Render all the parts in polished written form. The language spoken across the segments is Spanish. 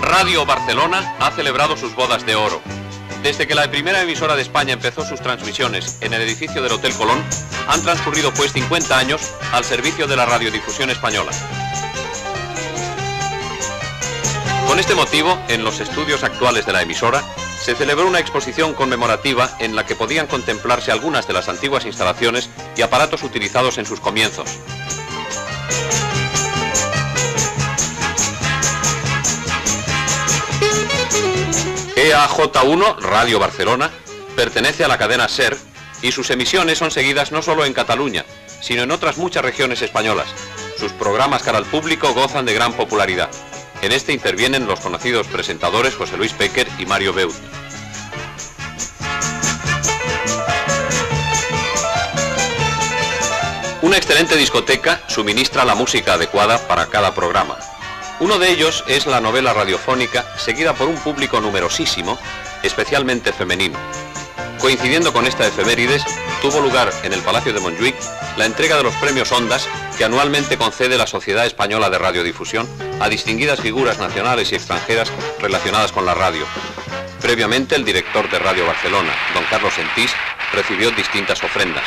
Radio Barcelona ha celebrado sus bodas de oro. Desde que la primera emisora de España empezó sus transmisiones en el edificio del Hotel Colón, han transcurrido pues 50 años al servicio de la radiodifusión española. Con este motivo, en los estudios actuales de la emisora, se celebró una exposición conmemorativa en la que podían contemplarse algunas de las antiguas instalaciones y aparatos utilizados en sus comienzos. EAJ1, Radio Barcelona, pertenece a la cadena SER y sus emisiones son seguidas no solo en Cataluña, sino en otras muchas regiones españolas. Sus programas cara al público gozan de gran popularidad. En este intervienen los conocidos presentadores José Luis Péquer y Mario Beut. Una excelente discoteca suministra la música adecuada para cada programa. Uno de ellos es la novela radiofónica, seguida por un público numerosísimo, especialmente femenino. Coincidiendo con esta efemérides, tuvo lugar en el Palacio de Montjuïc la entrega de los premios Ondas que anualmente concede la Sociedad Española de Radiodifusión a distinguidas figuras nacionales y extranjeras relacionadas con la radio. Previamente, el director de Radio Barcelona, don Carlos Sentís, recibió distintas ofrendas.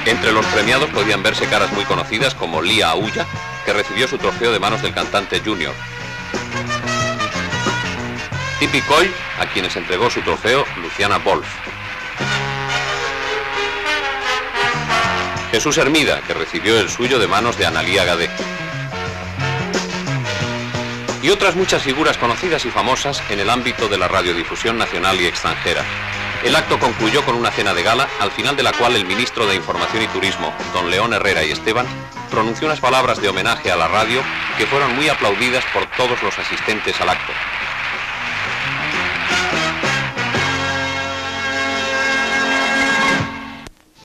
Entre los premiados podían verse caras muy conocidas como Lía Aulla, que recibió su trofeo de manos del cantante Junior. Tipi Coll, a quienes entregó su trofeo Luciana Wolf. Jesús Hermida, que recibió el suyo de manos de Analía Gadé. Y otras muchas figuras conocidas y famosas en el ámbito de la radiodifusión nacional y extranjera. El acto concluyó con una cena de gala, al final de la cual el ministro de Información y Turismo, don León Herrera y Esteban, pronunció unas palabras de homenaje a la radio que fueron muy aplaudidas por todos los asistentes al acto.